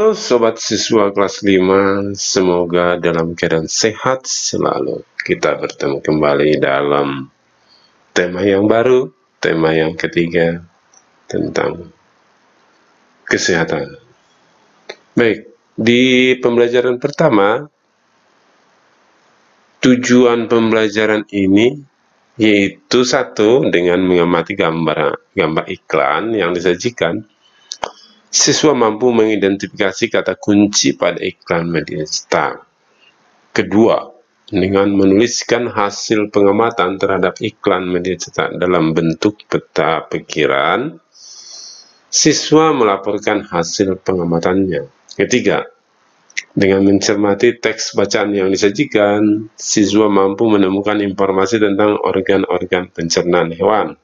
Halo Sobat Siswa kelas 5, semoga dalam keadaan sehat selalu. Kita bertemu kembali dalam tema yang baru, tema yang ketiga tentang kesehatan. Baik, di pembelajaran pertama, tujuan pembelajaran ini yaitu satu, dengan mengamati gambar iklan yang disajikan, siswa mampu mengidentifikasi kata kunci pada iklan media cetak. Kedua, dengan menuliskan hasil pengamatan terhadap iklan media cetak dalam bentuk peta pikiran, siswa melaporkan hasil pengamatannya. Ketiga, dengan mencermati teks bacaan yang disajikan, siswa mampu menemukan informasi tentang organ-organ pencernaan hewan.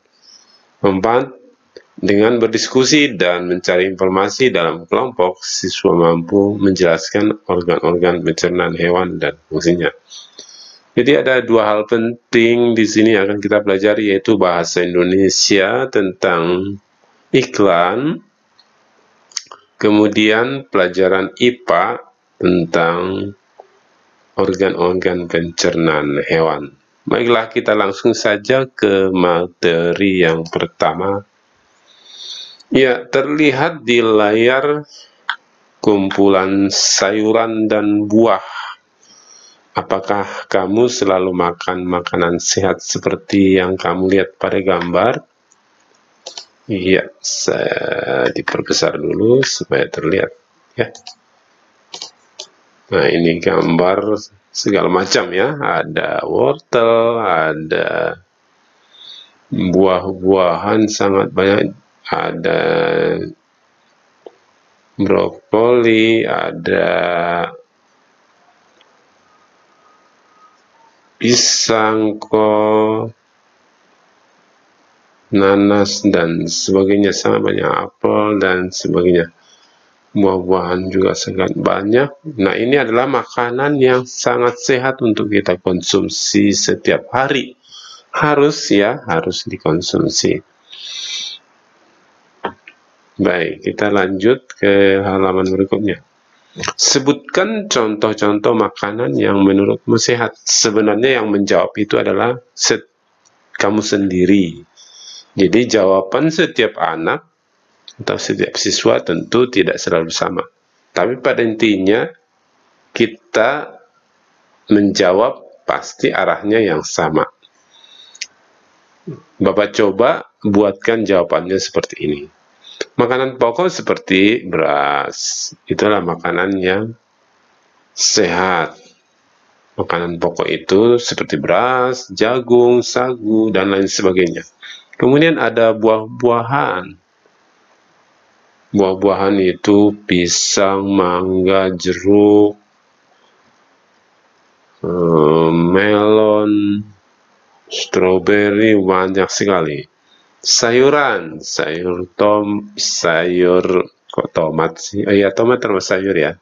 Keempat, dengan berdiskusi dan mencari informasi dalam kelompok, siswa mampu menjelaskan organ-organ pencernaan hewan dan fungsinya. Jadi ada dua hal penting di sini yang akan kita pelajari, yaitu bahasa Indonesia tentang iklan, kemudian pelajaran IPA tentang organ-organ pencernaan hewan. Baiklah, kita langsung saja ke materi yang pertama. Ya, terlihat di layar kumpulan sayuran dan buah. Apakah kamu selalu makan makanan sehat seperti yang kamu lihat pada gambar? Iya, saya diperbesar dulu supaya terlihat ya. Nah, ini gambar segala macam ya. Ada wortel, ada buah-buahan sangat banyak. Ada brokoli, ada pisang, kol, nanas, dan sebagainya. Sangat banyak, apel, dan sebagainya. Buah-buahan juga sangat banyak. Nah, ini adalah makanan yang sangat sehat untuk kita konsumsi setiap hari. Harus dikonsumsi. Baik, kita lanjut ke halaman berikutnya. Sebutkan contoh-contoh makanan yang menurutmu sehat. Sebenarnya yang menjawab itu adalah kamu sendiri. Jadi jawaban setiap anak atau setiap siswa tentu tidak selalu sama. Tapi pada intinya kita menjawab pasti arahnya yang sama. Bapak coba buatkan jawabannya seperti ini. Makanan pokok seperti beras, itulah makanan yang sehat. Makanan pokok itu seperti beras, jagung, sagu, dan lain sebagainya. Kemudian ada buah-buahan. Buah-buahan itu pisang, mangga, jeruk, melon, stroberi, banyak sekali. Sayuran, kok tomat sih? Oh iya, tomat termasuk sayur ya.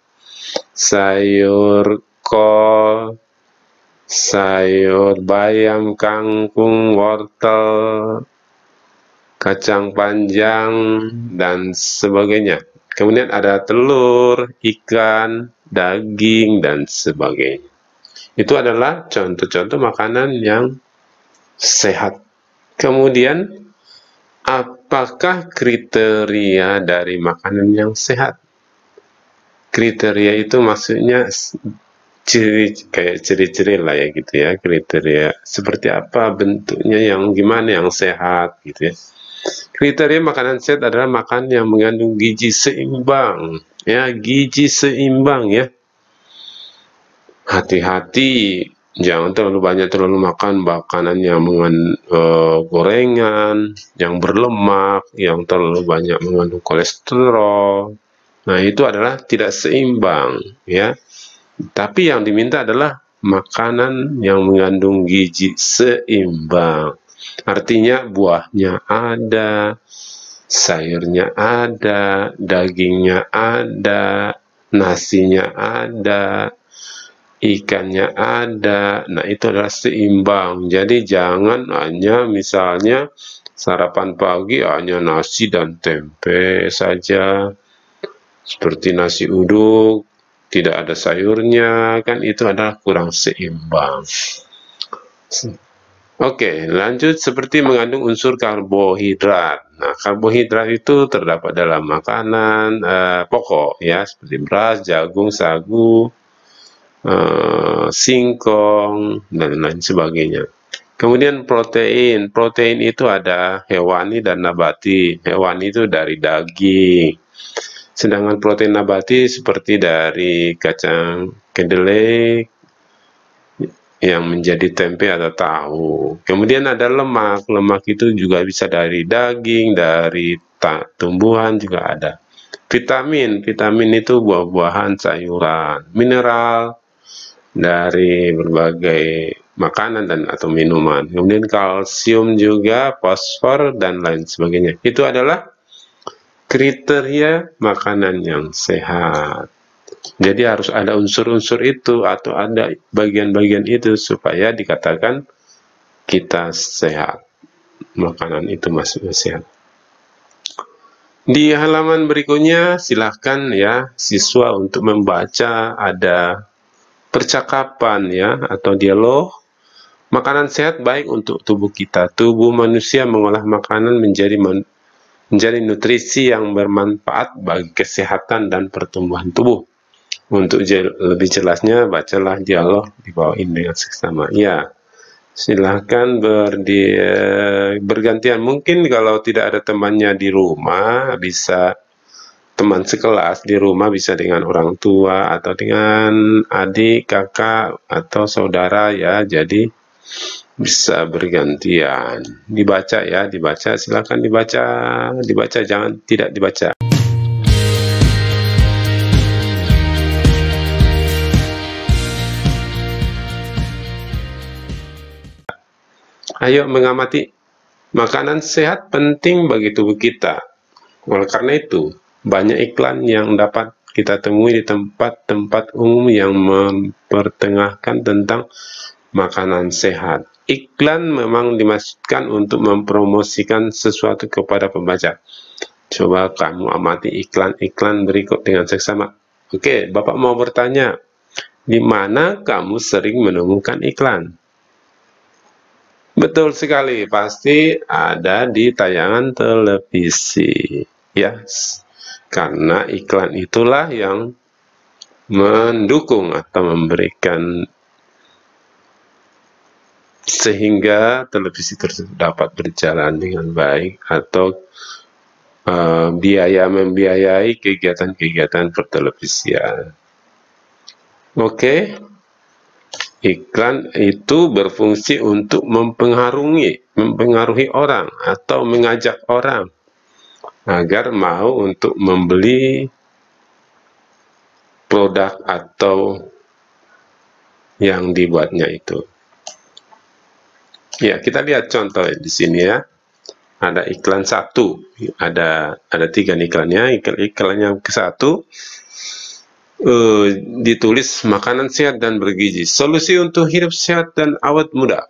Sayur kol, sayur bayam, kangkung, wortel, kacang panjang, dan sebagainya. Kemudian ada telur, ikan, daging, dan sebagainya. Itu adalah contoh-contoh makanan yang sehat. Kemudian, apakah kriteria dari makanan yang sehat? Kriteria itu maksudnya ciri-ciri lah ya gitu ya, kriteria seperti apa bentuknya, yang gimana yang sehat gitu ya. Kriteria makanan sehat adalah makanan yang mengandung gizi seimbang ya, gizi seimbang ya. Hati-hati, jangan terlalu makan makanan yang mengandung gorengan, yang berlemak, yang terlalu banyak mengandung kolesterol. Nah, itu adalah tidak seimbang ya. Tapi yang diminta adalah makanan yang mengandung gizi seimbang. Artinya buahnya ada, sayurnya ada, dagingnya ada, nasinya ada, ikannya ada. Nah, itu adalah seimbang. Jadi jangan hanya misalnya sarapan pagi hanya nasi dan tempe saja, seperti nasi uduk, tidak ada sayurnya, kan itu adalah kurang seimbang. Oke, lanjut seperti mengandung unsur karbohidrat. Nah, karbohidrat itu terdapat dalam makanan pokok ya, seperti beras, jagung, sagu, singkong, dan lain sebagainya. Kemudian protein. Protein itu ada hewani dan nabati. Hewani itu dari daging. Sedangkan protein nabati seperti dari kacang kedelai yang menjadi tempe atau tahu. Kemudian ada lemak. Lemak itu juga bisa dari daging, dari tumbuhan juga ada. Vitamin. Vitamin itu buah-buahan, sayuran. Mineral dari berbagai makanan dan atau minuman. Kemudian kalsium juga, fosfor dan lain sebagainya. Itu adalah kriteria makanan yang sehat. Jadi harus ada unsur-unsur itu atau ada bagian-bagian itu supaya dikatakan kita sehat. Makanan itu masuk sehat. Di halaman berikutnya silahkan ya siswa untuk membaca, ada percakapan ya atau dialog. Makanan sehat baik untuk tubuh kita. Tubuh manusia mengolah makanan menjadi nutrisi yang bermanfaat bagi kesehatan dan pertumbuhan tubuh. Untuk lebih jelasnya, bacalah dialog di bawah ini dengan seksama. Ya, silahkan bergantian. Mungkin kalau tidak ada temannya di rumah, bisa teman sekelas di rumah, bisa dengan orang tua atau dengan adik, kakak, atau saudara ya. Jadi bisa bergantian. Dibaca ya, dibaca. Silahkan dibaca, jangan tidak dibaca. Ayo mengamati. Makanan sehat penting bagi tubuh kita. Oleh karena itu, banyak iklan yang dapat kita temui di tempat-tempat umum yang mempertengahkan tentang makanan sehat. Iklan memang dimaksudkan untuk mempromosikan sesuatu kepada pembaca. Coba kamu amati iklan-iklan berikut dengan seksama. Oke, Bapak mau bertanya, di mana kamu sering menemukan iklan? Betul sekali, pasti ada di tayangan televisi, ya. Karena iklan itulah yang mendukung atau memberikan sehingga televisi tersebut dapat berjalan dengan baik atau membiayai kegiatan-kegiatan pertelevisian. Oke. Iklan itu berfungsi untuk mempengaruhi orang atau mengajak orang agar mau untuk membeli produk atau yang dibuatnya itu. Ya, kita lihat contoh di sini ya. Ada iklan satu, ada 3 iklannya. Iklan yang ke-1 ditulis makanan sehat dan bergizi, solusi untuk hidup sehat dan awet muda,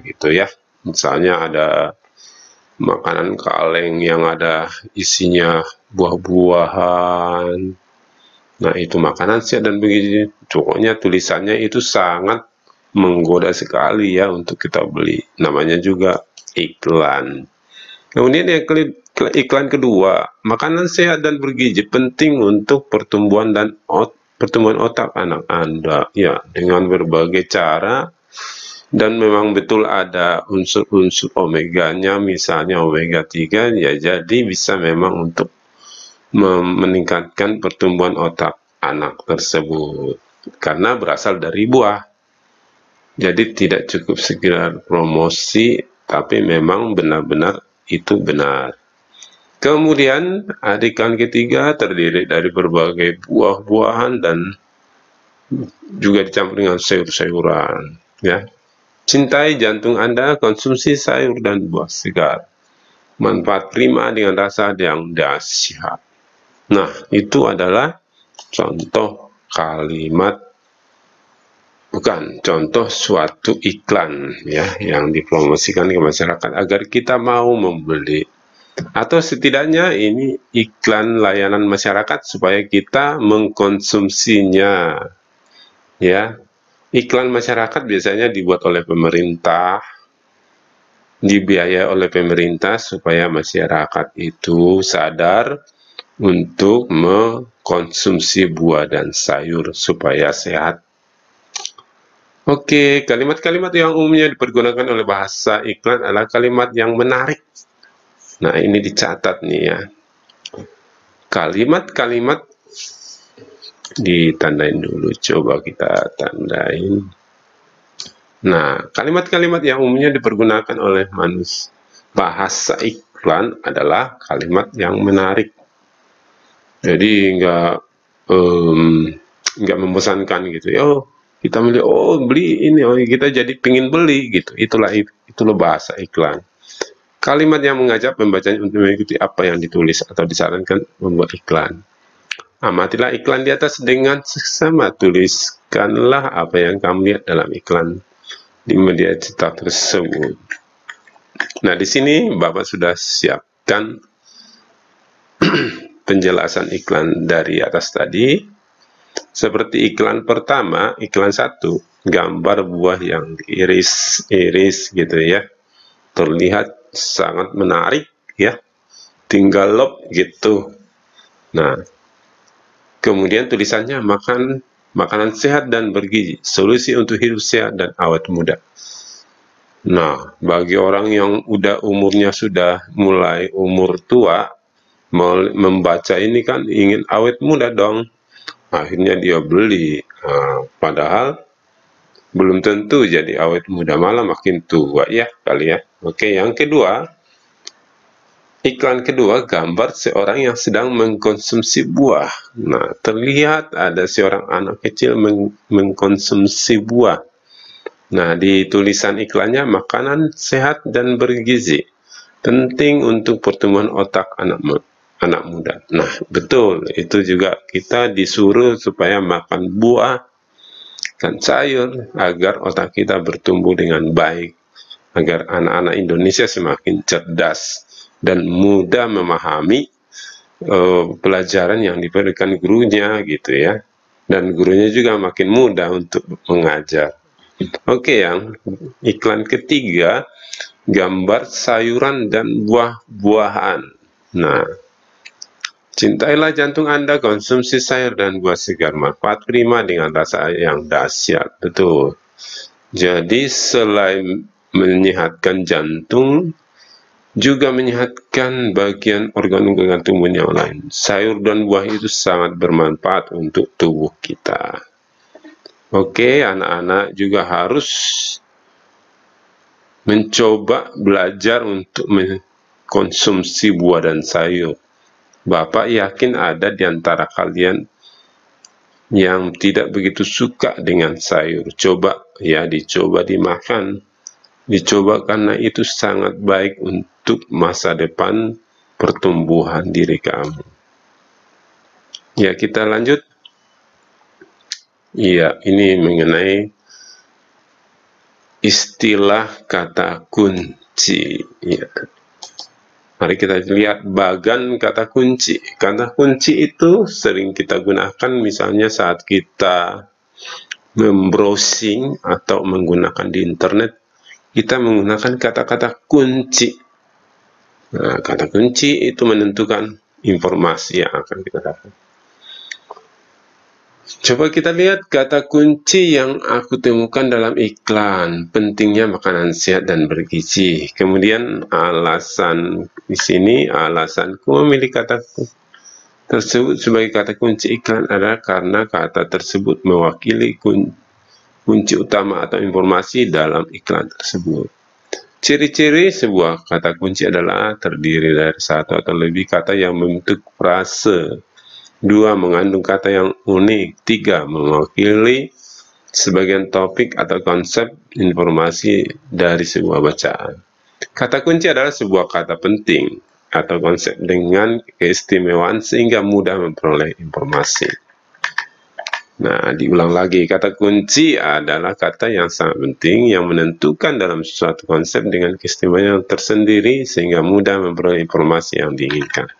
gitu ya. Misalnya ada makanan kaleng yang ada isinya buah-buahan. Nah, itu makanan sehat dan bergizi. Pokoknya tulisannya itu sangat menggoda sekali ya untuk kita beli. Namanya juga iklan. Kemudian yang iklan kedua, makanan sehat dan bergizi penting untuk pertumbuhan otak anak Anda ya, dengan berbagai cara, dan memang betul ada unsur-unsur omeganya, misalnya omega 3 ya, jadi bisa memang untuk meningkatkan pertumbuhan otak anak tersebut karena berasal dari buah. Jadi tidak cukup sekedar promosi, tapi memang benar-benar itu benar. Kemudian iklan ketiga terdiri dari berbagai buah-buahan dan juga dicampur dengan sayur-sayuran ya. Cintai jantung Anda, konsumsi sayur dan buah segar. Manfaat prima dengan rasa yang dahsyat. Nah, itu adalah contoh contoh suatu iklan ya yang dipromosikan ke masyarakat agar kita mau membeli. Atau setidaknya ini iklan layanan masyarakat supaya kita mengkonsumsinya, ya. Iklan masyarakat biasanya dibuat oleh pemerintah, dibiayai oleh pemerintah supaya masyarakat itu sadar untuk mengkonsumsi buah dan sayur supaya sehat. Oke, kalimat-kalimat yang umumnya dipergunakan oleh bahasa iklan adalah kalimat yang menarik. Nah, ini dicatat nih ya. Kalimat-kalimat ditandain dulu, coba kita tandain. Nah, kalimat-kalimat yang umumnya dipergunakan oleh manusia bahasa iklan adalah kalimat yang menarik. Jadi nggak membosankan gitu. Oh, kita beli, oh beli ini, oh kita jadi pingin beli gitu. Itulah bahasa iklan. Kalimat yang mengajak pembacanya untuk mengikuti apa yang ditulis atau disarankan membuat iklan. Amatilah iklan di atas dengan seksama. Tuliskanlah apa yang kamu lihat dalam iklan di media cetak tersebut. Nah, di sini Bapak sudah siapkan penjelasan iklan dari atas tadi. Seperti iklan pertama, iklan 1, gambar buah yang diiris-iris gitu ya. Terlihat sangat menarik ya. Tinggal lop gitu. Nah, kemudian tulisannya makanan sehat dan bergizi, solusi untuk hidup sehat dan awet muda. Nah, bagi orang yang umurnya sudah mulai umur tua, membaca ini kan ingin awet muda dong. Akhirnya dia beli. Nah, padahal belum tentu jadi awet muda, malah makin tua ya kali ya. Oke, yang kedua, iklan kedua, gambar seorang yang sedang mengkonsumsi buah. Nah, terlihat ada seorang anak kecil mengkonsumsi buah. Nah, di tulisan iklannya, makanan sehat dan bergizi, penting untuk pertumbuhan otak anak muda. Nah, betul, itu juga kita disuruh supaya makan buah dan sayur agar otak kita bertumbuh dengan baik, agar anak-anak Indonesia semakin cerdas dan mudah memahami pelajaran yang diberikan gurunya gitu ya, dan gurunya juga makin mudah untuk mengajar. Oke, yang iklan ketiga, gambar sayuran dan buah-buahan. Nah, cintailah jantung Anda, konsumsi sayur dan buah segar, manfaat prima dengan rasa yang dahsyat. Betul. Jadi selain menyehatkan jantung, juga menyehatkan bagian organ-organ tubuh yang lain. Sayur dan buah itu sangat bermanfaat untuk tubuh kita. Oke, anak-anak juga harus mencoba belajar untuk mengkonsumsi buah dan sayur. Bapak yakin ada di antara kalian yang tidak begitu suka dengan sayur. Coba ya, dicoba dimakan. Dicoba karena itu sangat baik untuk masa depan pertumbuhan diri kamu. Ya, kita lanjut. Iya, ini mengenai istilah kata kunci. Ya. Mari kita lihat bagan kata kunci. Kata kunci itu sering kita gunakan misalnya saat kita membrowsing atau menggunakan di internet, kita menggunakan kata-kata kunci. Nah, kata kunci itu menentukan informasi yang akan kita dapat. Coba kita lihat kata kunci yang aku temukan dalam iklan. Pentingnya makanan sehat dan bergizi. Kemudian alasan di sini, alasanku memilih kata tersebut sebagai kata kunci iklan adalah karena kata tersebut mewakili kunci utama atau informasi dalam iklan tersebut. Ciri-ciri sebuah kata kunci adalah terdiri dari satu atau lebih kata yang membentuk frase. 2. Mengandung kata yang unik. 3. Mewakili sebagian topik atau konsep informasi dari sebuah bacaan. Kata kunci adalah sebuah kata penting atau konsep dengan keistimewaan sehingga mudah memperoleh informasi. Nah, diulang lagi, kata kunci adalah kata yang sangat penting yang menentukan dalam suatu konsep dengan keistimewaan tersendiri sehingga mudah memperoleh informasi yang diinginkan.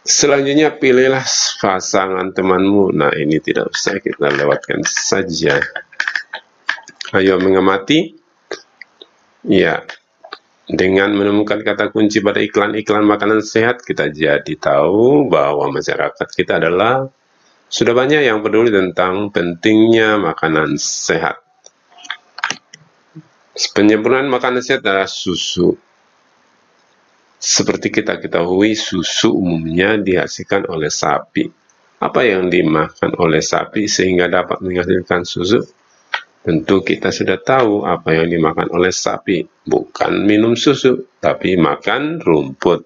Selanjutnya, pilihlah pasangan temanmu. Nah, ini tidak usah kita lewatkan saja. Ayo mengamati. Ya, dengan menemukan kata kunci pada iklan-iklan makanan sehat, kita jadi tahu bahwa masyarakat kita adalah sudah banyak yang peduli tentang pentingnya makanan sehat. Penyempurnaan makanan sehat adalah susu. Seperti kita ketahui, susu umumnya dihasilkan oleh sapi. Apa yang dimakan oleh sapi sehingga dapat menghasilkan susu? Tentu kita sudah tahu apa yang dimakan oleh sapi. Bukan minum susu, tapi makan rumput.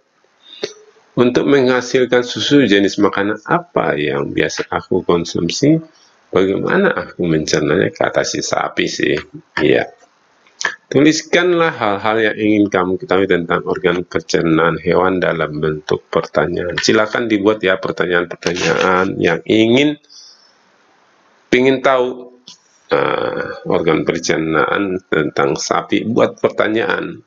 Untuk menghasilkan susu, jenis makanan apa yang biasa aku konsumsi? Bagaimana aku mencernanya? Kata si sapi sih. Iya. Tuliskanlah hal-hal yang ingin kamu ketahui tentang organ pencernaan hewan dalam bentuk pertanyaan. Silakan dibuat ya pertanyaan-pertanyaan yang ingin tahu organ pencernaan tentang sapi. Buat pertanyaan.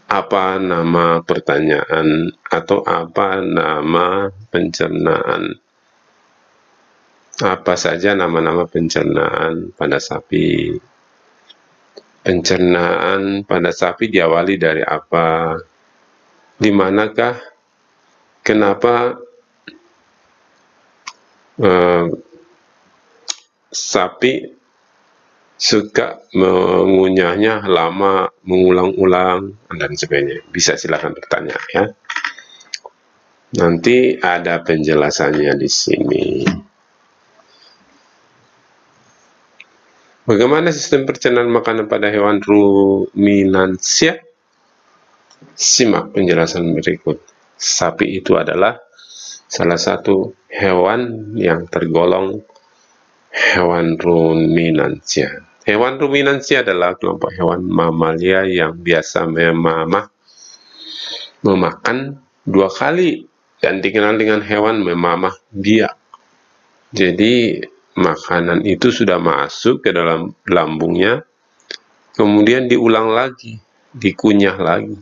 Apa nama pertanyaan atau apa nama pencernaan? Apa saja nama-nama pencernaan pada sapi? Pencernaan pada sapi diawali dari apa? Di manakah? Kenapa sapi suka mengunyahnya lama, mengulang-ulang, dan sebagainya? Bisa silakan bertanya ya. Nanti ada penjelasannya di sini. Bagaimana sistem pencernaan makanan pada hewan ruminansia? Simak penjelasan berikut. Sapi itu adalah salah satu hewan yang tergolong hewan ruminansia. Hewan ruminansia adalah kelompok hewan mamalia yang biasa memakan 2 kali dan dikenal dengan hewan memamah biak. Jadi makanan itu sudah masuk ke dalam lambungnya, kemudian diulang lagi, dikunyah lagi.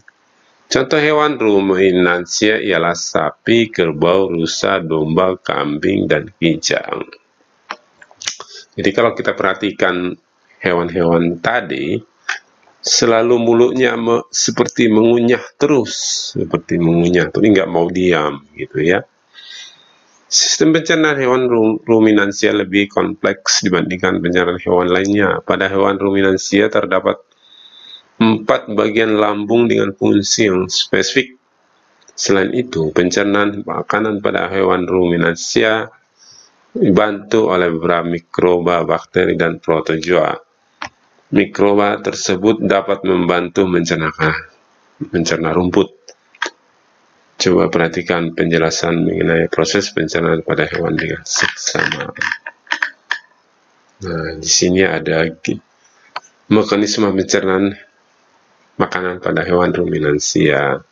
Contoh hewan ruminansia ialah sapi, kerbau, rusa, domba, kambing, dan kijang. Jadi kalau kita perhatikan hewan-hewan tadi, selalu mulutnya seperti mengunyah terus, nggak mau diam gitu ya. Sistem pencernaan hewan ruminansia lebih kompleks dibandingkan pencernaan hewan lainnya. Pada hewan ruminansia terdapat 4 bagian lambung dengan fungsi yang spesifik. Selain itu, pencernaan makanan pada hewan ruminansia dibantu oleh beberapa mikroba, bakteri, dan protozoa. Mikroba tersebut dapat membantu mencerna rumput. Coba perhatikan penjelasan mengenai proses pencernaan pada hewan dengan seksama. Nah, di sini ada mekanisme pencernaan makanan pada hewan ruminansia.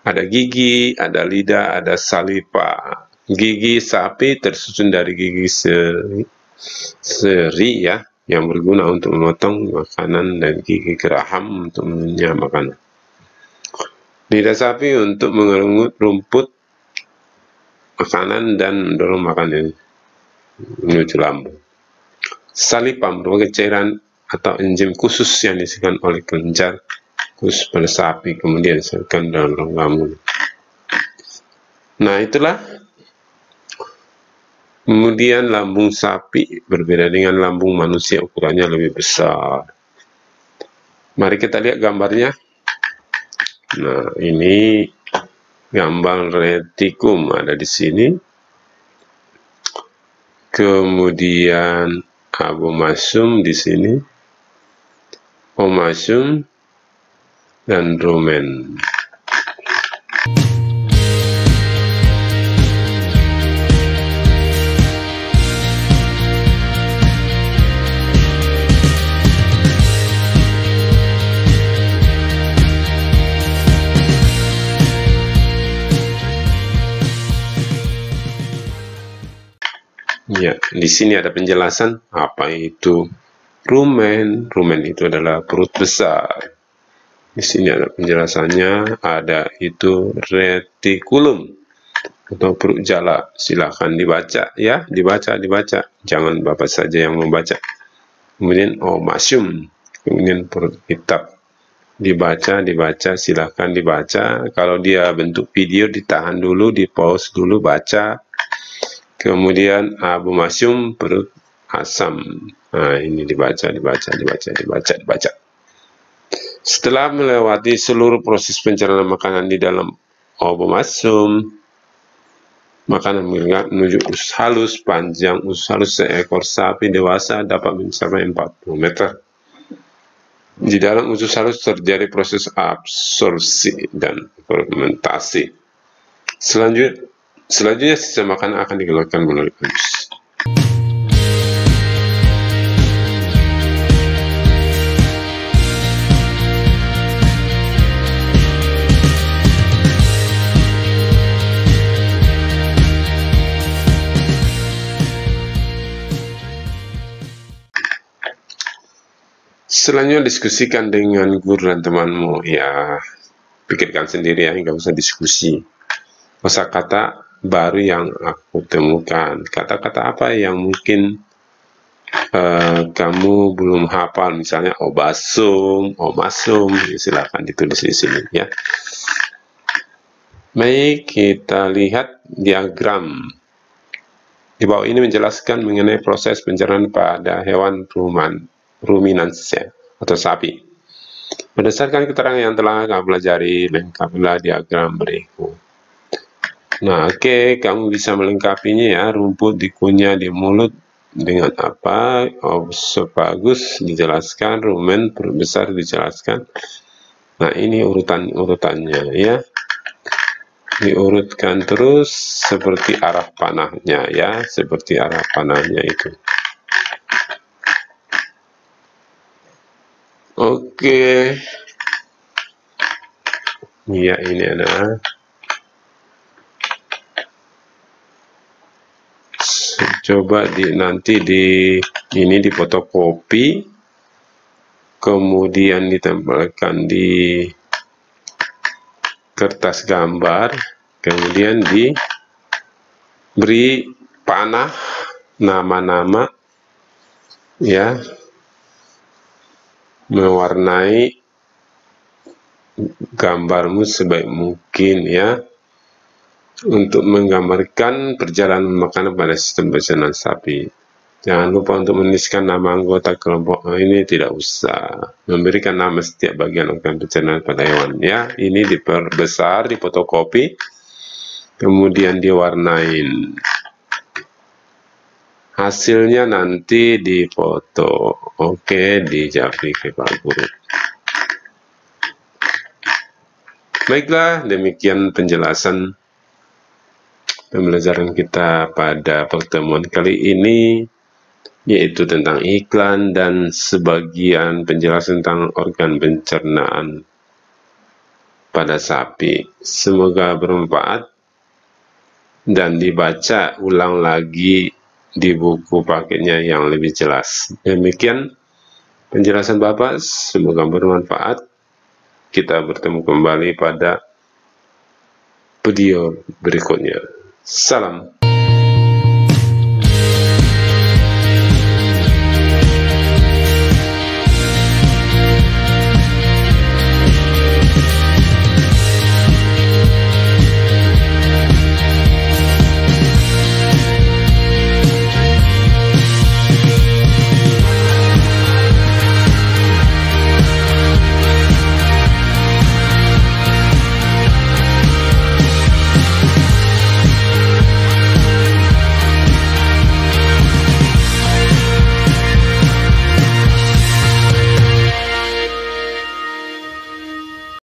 Ada gigi, ada lidah, ada saliva. Gigi sapi tersusun dari gigi seri ya, yang berguna untuk memotong makanan, dan gigi geraham untuk mengunyah makanan. Lidah sapi untuk mengerungut rumput makanan dan mendorong makanan menuju lambung. Saliva merupakan cairan atau enzim khusus yang dihasilkan oleh kelenjar khusus pada sapi, kemudian dihasilkan dalam lambung. Nah, itulah. Kemudian lambung sapi berbeda dengan lambung manusia, ukurannya lebih besar. Mari kita lihat gambarnya. Nah, ini gambar retikum ada di sini. Kemudian abomasum di sini, omasum, dan rumen. Ya, di sini ada penjelasan apa itu rumen. Rumen itu adalah perut besar. Di sini ada penjelasannya, ada itu retikulum atau perut jala. Silahkan dibaca ya, dibaca. Jangan Bapak saja yang membaca. Kemudian omasum, kemudian perut kitab. Dibaca, silahkan dibaca. Kalau dia bentuk video, ditahan dulu, di pause dulu, baca. Kemudian abu masyum, perut asam. Nah, ini dibaca. Setelah melewati seluruh proses pencernaan makanan di dalam abu masyum, makanan menuju usus halus. Panjang usus halus seekor sapi dewasa dapat mencapai 40 meter. Di dalam usus halus terjadi proses absorpsi dan fermentasi. Selanjutnya sisa makanan akan dikeluarkan melalui usus. Selanjutnya diskusikan dengan guru dan temanmu. Ya, pikirkan sendiri ya, nggak usah diskusi. Kosakata baru yang aku temukan. Kata-kata apa yang mungkin kamu belum hafal, misalnya obasum, omasum, silahkan ditulis di sini ya. Baik, kita lihat diagram. Di bawah ini menjelaskan mengenai proses pencernaan pada hewan ruminansia atau sapi. Berdasarkan keterangan yang telah kamu pelajari, lengkapilah diagram berikut. Nah, oke, kamu bisa melengkapinya ya. Rumput dikunyah di mulut dengan apa? Oesophagus dijelaskan, rumen perut besar dijelaskan. Nah, ini urutannya ya. Diurutkan terus seperti arah panahnya ya, seperti arah panahnya itu. Oke. Ya, ini adalah coba nanti ini difotokopi, kemudian ditempelkan di kertas gambar, kemudian diberi panah nama-nama ya, mewarnai gambarmu sebaik mungkin ya, untuk menggambarkan perjalanan makanan pada sistem pencernaan sapi. Jangan lupa untuk menuliskan nama anggota kelompok ini, tidak usah memberikan nama setiap bagian organ pencernaan pada hewan ya. Ini diperbesar, difotokopi, kemudian diwarnain. Hasilnya nanti difoto, oke, dijapri ke Pak Guru. Baiklah, demikian penjelasan pembelajaran kita pada pertemuan kali ini, yaitu tentang iklan dan sebagian penjelasan tentang organ pencernaan pada sapi. Semoga bermanfaat dan dibaca ulang lagi di buku paketnya yang lebih jelas. Demikian penjelasan Bapak, semoga bermanfaat. Kita bertemu kembali pada video berikutnya. Salam.